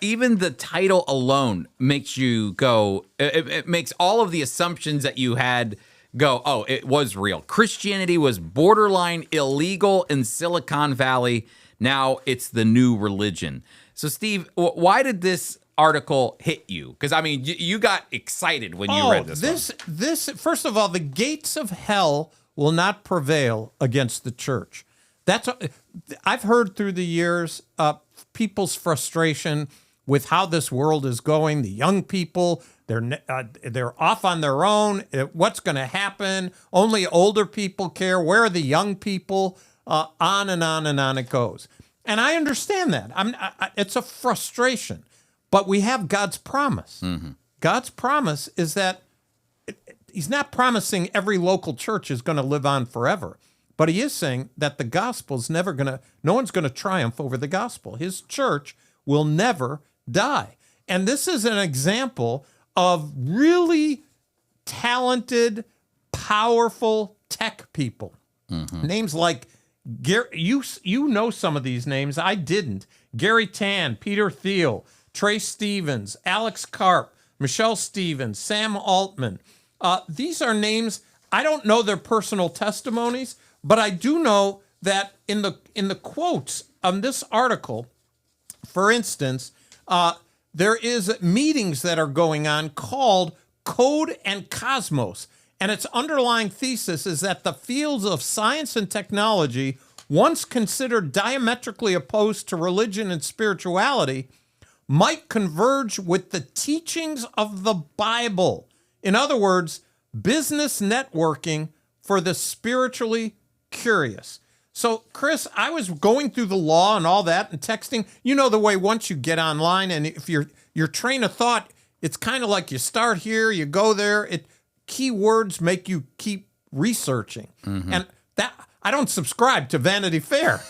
even the title alone makes you go... It makes all of the assumptions that you had go, oh, it was real. Christianity was borderline illegal in Silicon Valley. Now it's the new religion. So, Steve, why did this article hit you? Because, I mean, you got excited when you read this. This first of all, the gates of hell will not prevail against the church. I've heard through the years people's frustration with how this world is going. The young people, they're off on their own. What's going to happen? Only older people care. Where are the young people? On and on and on it goes. And I understand that. It's a frustration. But we have God's promise. Mm-hmm. God's promise is that he's not promising every local church is going to live on forever. But he is saying that the gospel's no one's going to triumph over the gospel. His church will never die. And this is an example of really talented, powerful tech people. Mm-hmm. Names like Gary, you know some of these names. I didn't. Gary Tan, Peter Thiel, Trey Stevens, Alex Karp, Michelle Stevens, Sam Altman. These are names, I don't know their personal testimonies, but I do know that in the quotes on this article, for instance, there is meetings that are going on called Code and Cosmos. And its underlying thesis is that the fields of science and technology, once considered diametrically opposed to religion and spirituality, might converge with the teachings of the Bible. In other words, business networking for the spiritually curious. So, Chris, I was going through the law and all that and texting. You know the way once you get online and if your train of thought, it's kind of like you start here, you go there. Keywords make you keep researching. Mm-hmm. And that I don't subscribe to Vanity Fair.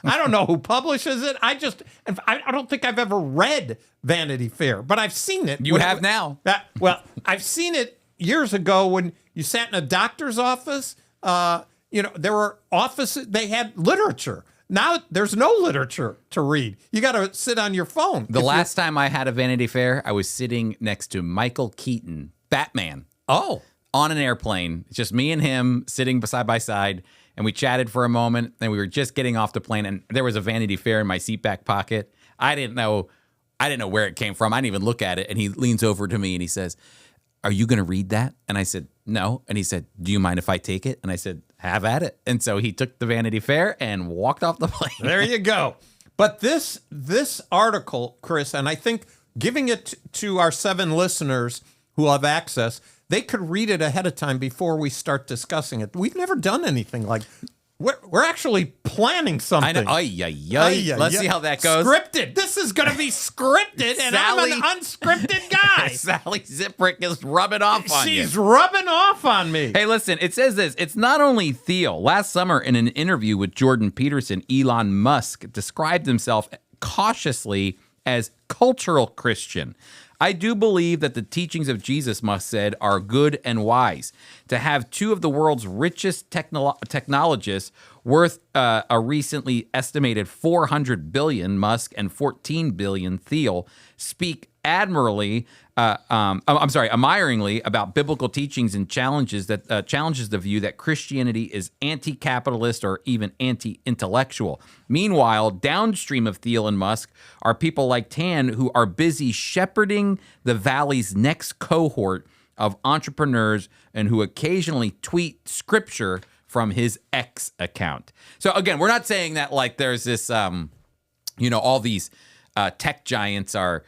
I don't know who publishes it. I don't think I've ever read Vanity Fair, but I've seen it. You have now. Well, I've seen it years ago when you sat in a doctor's office. There were offices, they had literature. Now there's no literature to read. You got to sit on your phone. The last time I had a Vanity Fair, I was sitting next to Michael Keaton, Batman. Oh. On an airplane. It's just me and him sitting side by side. And we chatted for a moment, and we were just getting off the plane, and there was a Vanity Fair in my seat back pocket. I didn't know where it came from. I didn't even look at it. And he leans over to me and he says, "Are you going to read that?" And I said, "No." And he said, "Do you mind if I take it?" And I said, "Have at it." And so he took the Vanity Fair and walked off the plane. There you go. But this article, Chris, and I think giving it to our 7 listeners who have access, they could read it ahead of time before we start discussing it. We've never done anything like we're actually planning something. I know. Let's see how that goes. Scripted. This is going to be scripted, and I'm an unscripted guy. Sally Ziprick is rubbing off on you. She's rubbing off on me. Hey, listen, it says this. It's not only Thiel. Last summer, in an interview with Jordan Peterson, Elon Musk described himself cautiously as cultural Christian. I do believe that the teachings of Jesus, Musk said, are good and wise. To have 2 of the world's richest technologists worth a recently estimated $400 billion, Musk, and $14 billion, Thiel, speak admiringly about biblical teachings and challenges the view that Christianity is anti-capitalist or even anti-intellectual. Meanwhile, downstream of Thiel and Musk are people like Tan who are busy shepherding the Valley's next cohort of entrepreneurs and who occasionally tweet scripture from his X account. So again, we're not saying that like there's this, all these tech giants are,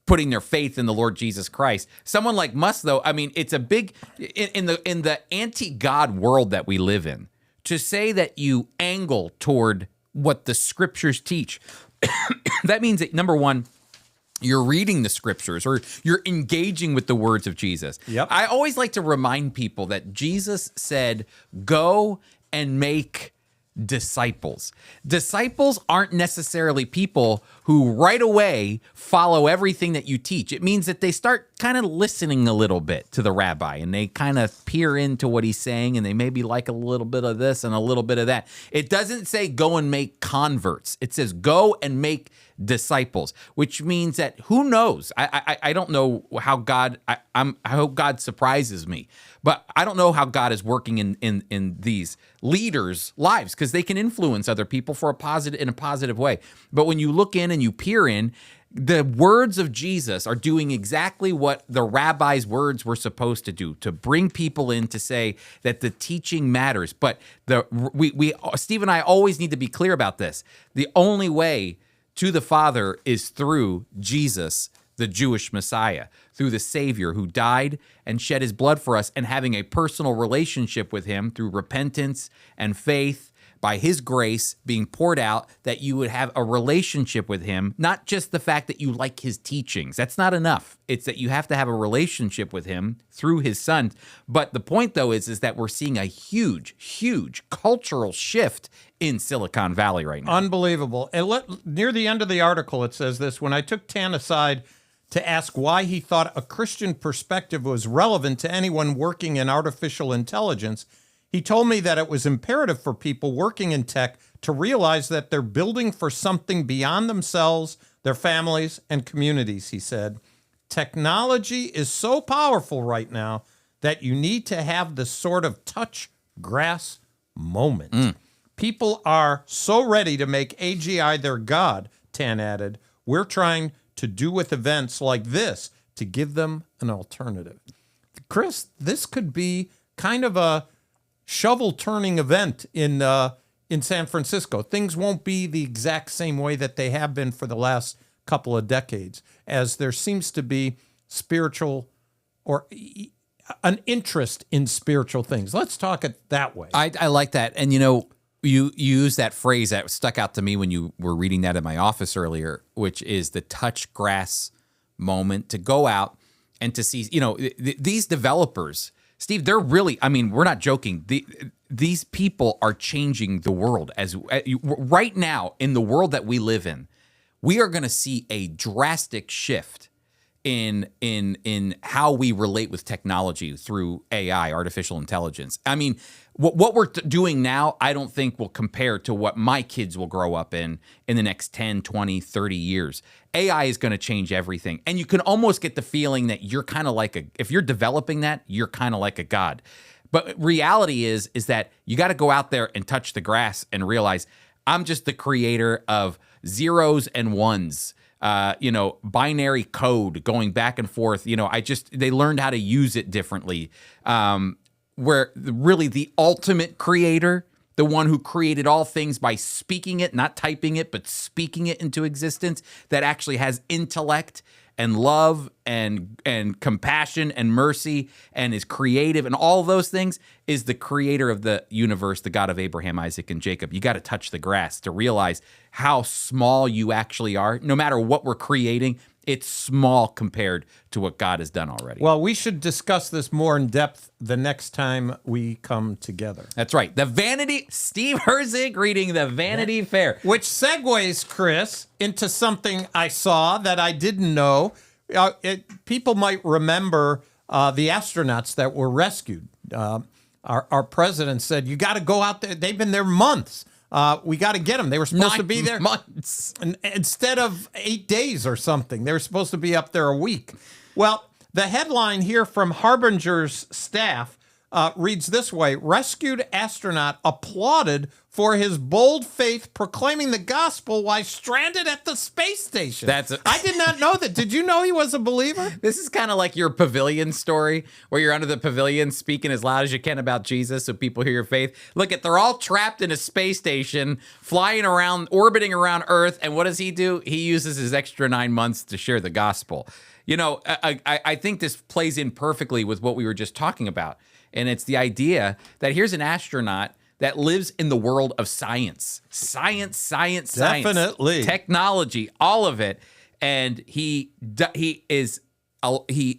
putting their faith in the Lord Jesus Christ. Someone like Musk, though, I mean, it's a big in the anti-God world that we live in. To say that you angle toward what the scriptures teach, that means that number one, you're reading the scriptures or you're engaging with the words of Jesus. Yep. I always like to remind people that Jesus said, "Go and make disciples." Disciples aren't necessarily people who right away follow everything that you teach. It means that they start kind of listening a little bit to the rabbi, and they kind of peer into what he's saying, and they maybe like a little bit of this and a little bit of that. It doesn't say go and make converts. It says go and make disciples, which means that who knows? I don't know how God. I hope God surprises me, but I don't know how God is working in these leaders' lives, because they can influence other people in a positive way. But when you look in and you peer in, the words of Jesus are doing exactly what the rabbi's words were supposed to do, to bring people in to say that the teaching matters. But Steve and I always need to be clear about this. The only way to the Father is through Jesus, the Jewish Messiah, through the Savior who died and shed his blood for us, and having a personal relationship with him through repentance and faith by his grace being poured out, that you would have a relationship with him, not just the fact that you like his teachings. That's not enough. It's that you have to have a relationship with him through his son. But the point, though, is that we're seeing a huge, huge cultural shift in Silicon Valley right now. Unbelievable. And near the end of the article, it says this: when I took Tan aside to ask why he thought a Christian perspective was relevant to anyone working in artificial intelligence, he told me that it was imperative for people working in tech to realize that they're building for something beyond themselves, their families, and communities. He said, technology is so powerful right now that you need to have this sort of touch grass moment. People are so ready to make AGI their god, Tan added. We're trying to do with events like this to give them an alternative. Chris, this could be kind of a shovel-turning event in San Francisco. Things won't be the exact same way that they have been for the last couple of decades, as there seems to be spiritual or an interest in spiritual things. Let's talk it that way. I like that. And, you use that phrase that stuck out to me when you were reading that in my office earlier, which is the touch grass moment, to go out and to see, these developers, Steve, they're really, we're not joking. These people are changing the world. Right now, in the world that we live in, we are going to see a drastic shift in how we relate with technology through AI, artificial intelligence. What we're doing now, I don't think will compare to what my kids will grow up in the next 10, 20, 30 years. AI is going to change everything. And you can almost get the feeling that you're kind of like if you're developing that, you're kind of like a god. But reality is that you got to go out there and touch the grass and realize I'm just the creator of zeros and ones. Binary code going back and forth. They learned how to use it differently. Where really the ultimate creator, the one who created all things by speaking it, not typing it, but speaking it into existence, that actually has intellect and love and compassion and mercy and is creative and all those things, is the creator of the universe, the God of Abraham, Isaac, and Jacob. You got to touch the grass to realize how small you actually are. No matter what we're creating, it's small compared to what God has done already. Well, we should discuss this more in depth the next time we come together. That's right. Steve Herzig reading the Vanity Fair. Which segues, Chris, into something I saw that I didn't know. People might remember the astronauts that were rescued. Our president said, you got to go out there. They've been there months. We got to get them. They were supposed to be there 9 months. Instead of 8 days or something. They were supposed to be up there a week. Well, the headline here from Harbinger's staff reads this way: rescued astronaut applauded for his bold faith proclaiming the gospel while stranded at the space station. I did not know that. Did you know he was a believer? This is kind of like your pavilion story, where you're under the pavilion speaking as loud as you can about Jesus so people hear your faith. Look, they're all trapped in a space station, flying around, orbiting around Earth, and what does he do? He uses his extra 9 months to share the gospel. I think this plays in perfectly with what we were just talking about, and it's the idea that here's an astronaut that lives in the world of science, Definitely. technology, all of it. And he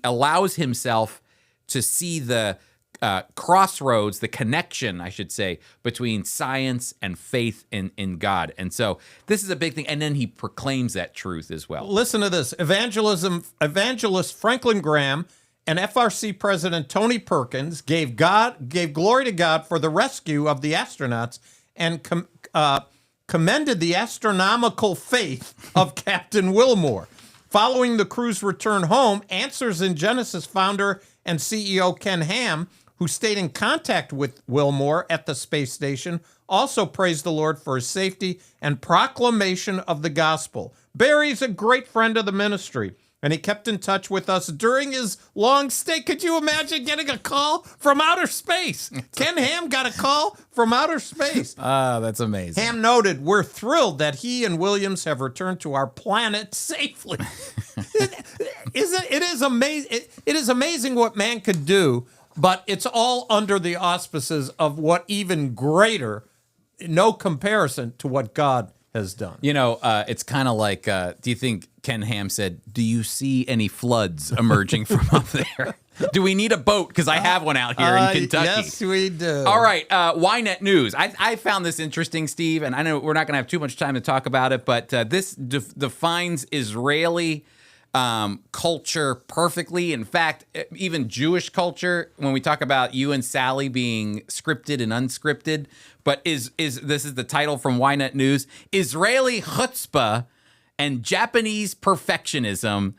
allows himself to see the crossroads, the connection, I should say, between science and faith in God. And so this is a big thing. And then he proclaims that truth as well. Listen to this. Evangelist Franklin Graham and FRC President Tony Perkins gave glory to God for the rescue of the astronauts and commended the astronomical faith of Captain Wilmore. Following the crew's return home, Answers in Genesis founder and CEO Ken Ham, who stayed in contact with Wilmore at the space station, also praised the Lord for his safety and proclamation of the gospel. Barry's a great friend of the ministry, and he kept in touch with us during his long stay. Could you imagine getting a call from outer space? Ken Ham got a call from outer space. That's amazing. Ham noted, "We're thrilled that he and Williams have returned to our planet safely." It is amazing what man could do, but it's all under the auspices of what even greater, no comparison to what God has done. You know, it's kind of like, do you think Ken Ham said, do you see any floods emerging from up there? Do we need a boat? Because I have one out here in Kentucky. Yes, we do. All right, Ynet News. I found this interesting, Steve, and I know we're not going to have too much time to talk about it, but this defines Israeli culture perfectly. In fact, even Jewish culture, when we talk about you and Sally being scripted and unscripted, but this is the title from Ynet News: Israeli chutzpah and Japanese perfectionism,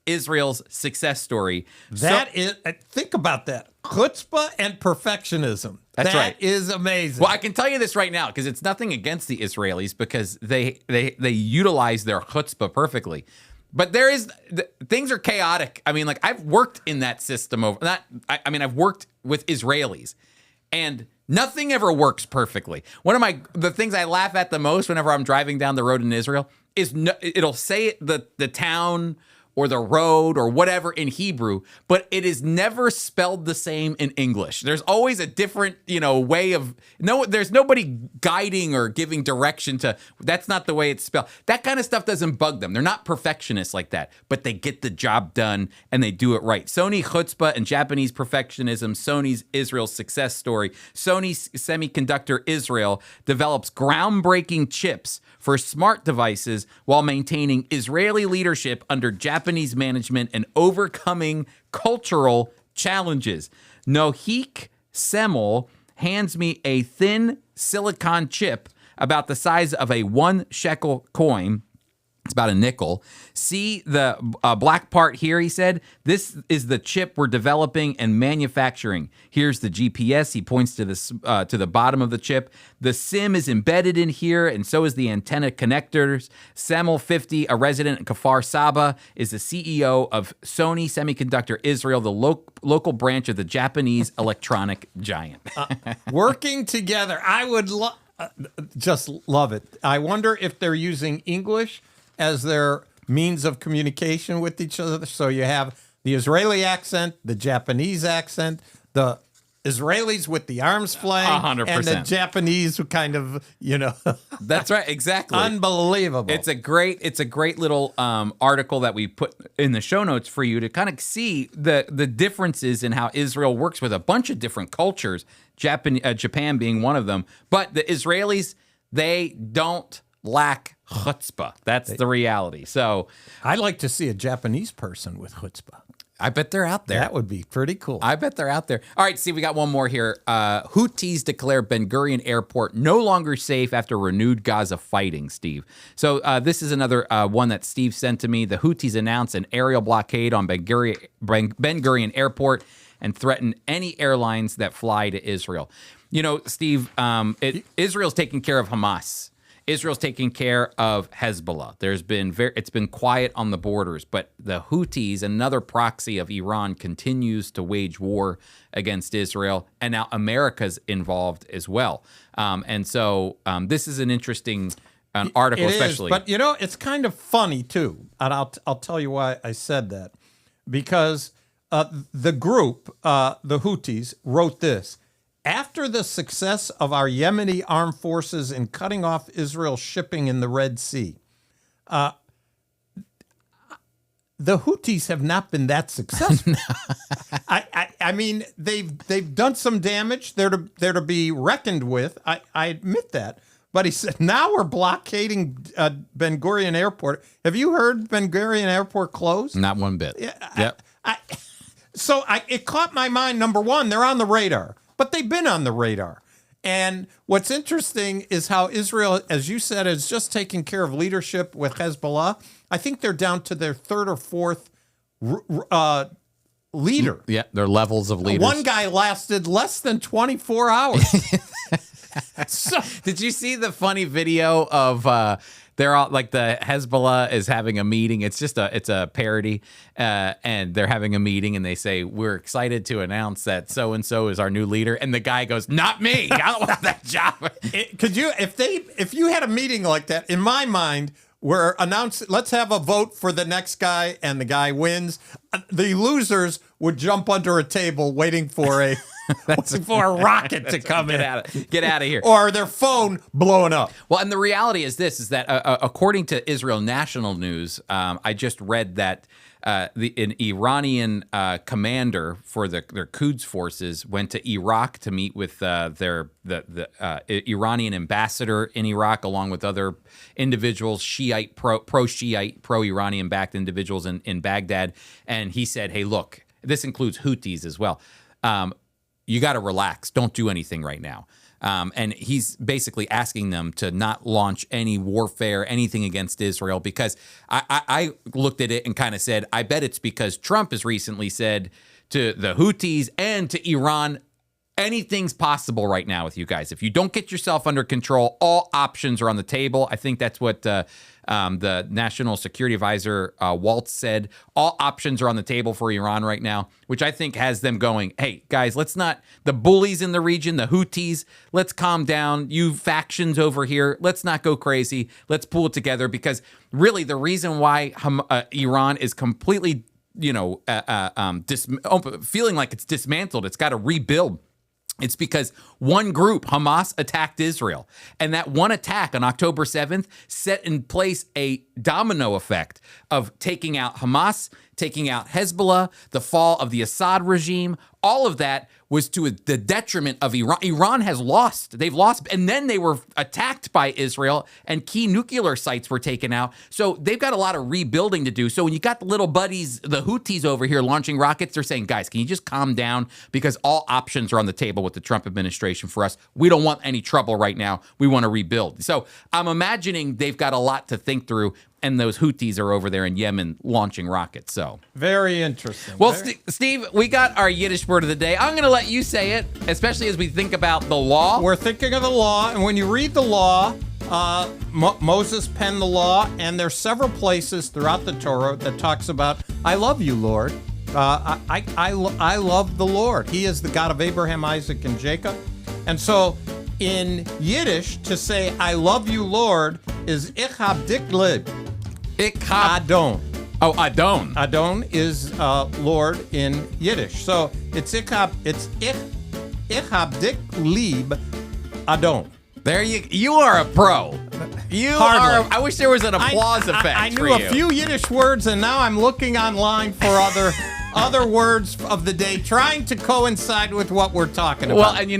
Israel's success story. Think about that. Chutzpah and perfectionism. That's right. That is amazing. Well, I can tell you this right now, because it's nothing against the Israelis, because they utilize their chutzpah perfectly. But things are chaotic. I mean, like, I've worked in that system I've worked with Israelis, and nothing ever works perfectly. One of the things I laugh at the most whenever I'm driving down the road in Israel is it'll say the town or the road or whatever in Hebrew, but it is never spelled the same in English. There's always a different, way of there's nobody guiding or giving direction to that's not the way it's spelled. That kind of stuff doesn't bug them. They're not perfectionists like that, but they get the job done and they do it right. Sony chutzpah and Japanese perfectionism, Sony's Israel's success story. Sony Semiconductor Israel develops groundbreaking chips for smart devices while maintaining Israeli leadership under Japanese management and overcoming cultural challenges. Nohik Semel hands me a thin silicon chip about the size of a 1 shekel coin. It's about a nickel. See the black part here, he said. This is the chip we're developing and manufacturing. Here's the GPS. He points to the bottom of the chip. The SIM is embedded in here, and so is the antenna connectors. Samel 50, a resident in Kfar Saba, is the CEO of Sony Semiconductor Israel, the local branch of the Japanese electronic giant. Working together. I would just love it. I wonder if they're using English as their means of communication with each other. So you have the Israeli accent, the Japanese accent, the Israelis with the arms flying, 100%. and the Japanese who kind of, That's right, exactly. Unbelievable. It's a great little article that we put in the show notes for you to kind of see the differences in how Israel works with a bunch of different cultures, Japan being one of them. But the Israelis, they don't lack chutzpah. That's the reality. So I'd like to see a Japanese person with chutzpah. I bet they're out there. That would be pretty cool. I bet they're out there. All right, Steve, we got one more here. Houthis declare Ben Gurion Airport no longer safe after renewed Gaza fighting, Steve. So this is another one that Steve sent to me. The Houthis announced an aerial blockade on Ben Gurion Airport and threaten any airlines that fly to Israel. Steve, Israel's taking care of Hamas. Israel's taking care of Hezbollah. It's been quiet on the borders, but the Houthis, another proxy of Iran, continues to wage war against Israel, and now America's involved as well. And so this is an interesting article, especially. But it's kind of funny too, and I'll tell you why I said that, because the group, the Houthis, wrote this. After the success of our Yemeni armed forces in cutting off Israel's shipping in the Red Sea, the Houthis have not been that successful. I I mean, they've done some damage. They're to be reckoned with. I admit that. But he said, now we're blockading Ben Gurion Airport. Have you heard Ben Gurion Airport closed? Not one bit. Yep. It caught my mind. Number one, they're on the radar, but they've been on the radar. And what's interesting is how Israel, as you said, is just taking care of leadership with Hezbollah. I think they're down to their third or fourth leader. Yeah, their levels of leaders. One guy lasted less than 24 hours. So, did you see the funny video of they're all like the Hezbollah is having a meeting? It's a parody, and they're having a meeting, and they say, "We're excited to announce that so and so is our new leader," and the guy goes, "Not me. I don't want that job." If you had a meeting like that, in my mind, we're announcing, let's have a vote for the next guy, and the guy wins. The losers would jump under a table waiting for a rocket to come in. Get out of here. Or their phone blowing up. Well, and the reality is that according to Israel National News, I just read that an Iranian commander for their Quds forces went to Iraq to meet with the Iranian ambassador in Iraq, along with other individuals, Shiite, pro-Shiite, pro-Iranian backed individuals in Baghdad. And he said, hey, look, this includes Houthis as well. You got to relax. Don't do anything right now. And he's basically asking them to not launch any warfare, anything against Israel, because I looked at it and kind of said, I bet it's because Trump has recently said to the Houthis and to Iran, anything's possible right now with you guys. If you don't get yourself under control, all options are on the table. I think that's what the National Security Advisor, Waltz, said. All options are on the table for Iran right now, which I think has them going, hey, guys, let's not, the bullies in the region, the Houthis, let's calm down. You factions over here, let's not go crazy. Let's pull it together, because really the reason why Iran is completely, feeling like it's dismantled, it's got to rebuild. It's because one group, Hamas, attacked Israel. And that one attack on October 7th set in place a domino effect of taking out Hamas, taking out Hezbollah, the fall of the Assad regime. All of that was to the detriment of Iran. Iran has lost. They've lost. And then they were attacked by Israel, and key nuclear sites were taken out. So they've got a lot of rebuilding to do. So when you got the little buddies, the Houthis over here launching rockets, they're saying, guys, can you just calm down? Because all options are on the table with the Trump administration for us. We don't want any trouble right now. We want to rebuild. So I'm imagining they've got a lot to think through. And those Houthis are over there in Yemen launching rockets. So very interesting. Well, Steve, we got our Yiddish word of the day. I'm going to let you say it, especially as we think about the law. We're thinking of the law, and when you read the law, Moses penned the law, and there's several places throughout the Torah that talks about, I love you, Lord. I love the Lord. He is the God of Abraham, Isaac, and Jacob. And so in Yiddish, to say, I love you, Lord, is ich hab dich lieb. Adon. Oh, Adon. Adon is Lord in Yiddish. So it's ich hab dich lieb, Adon. There you are a pro. You are. I wish there was an applause effect. I knew a few Yiddish words, and now I'm looking online for other words of the day, trying to coincide with what we're talking about. Well, and you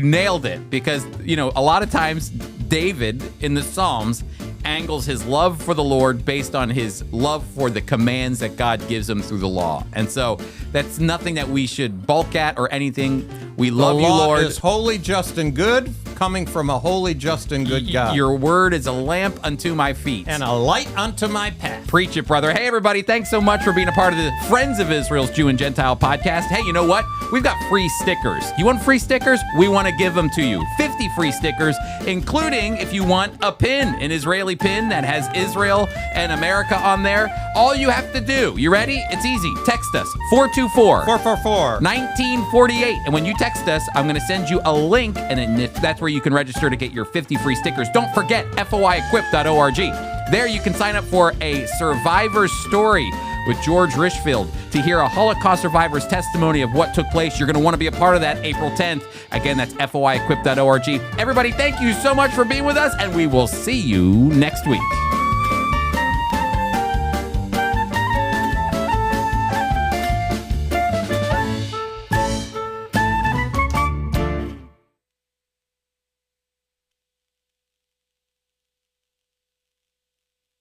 nailed it, because a lot of times David in the Psalms angles his love for the Lord based on his love for the commands that God gives him through the law. And so that's nothing that we should balk at or anything. We love you, Lord. The law is holy, just, and good, coming from a holy, just, and good God. Your word is a lamp unto my feet. And a light unto my path. Preach it, brother. Hey, everybody, thanks so much for being a part of the Friends of Israel's Jew and Gentile podcast. Hey, you know what? We've got free stickers. You want free stickers? We want to give them to you. 50 free stickers, including if you want a pin, an Israeli pin that has Israel and America on there. All you have to do, you ready? It's easy. Text us, 424-444-1948. And when you text us, I'm going to send you a link, and that's where you can register to get your 50 free stickers. Don't forget, FOIEquip.org. There you can sign up for a survivor's story with George Richfield to hear a Holocaust survivor's testimony of what took place. You're going to want to be a part of that April 10th. Again, that's FOIEquip.org. Everybody, thank you so much for being with us, and we will see you next week.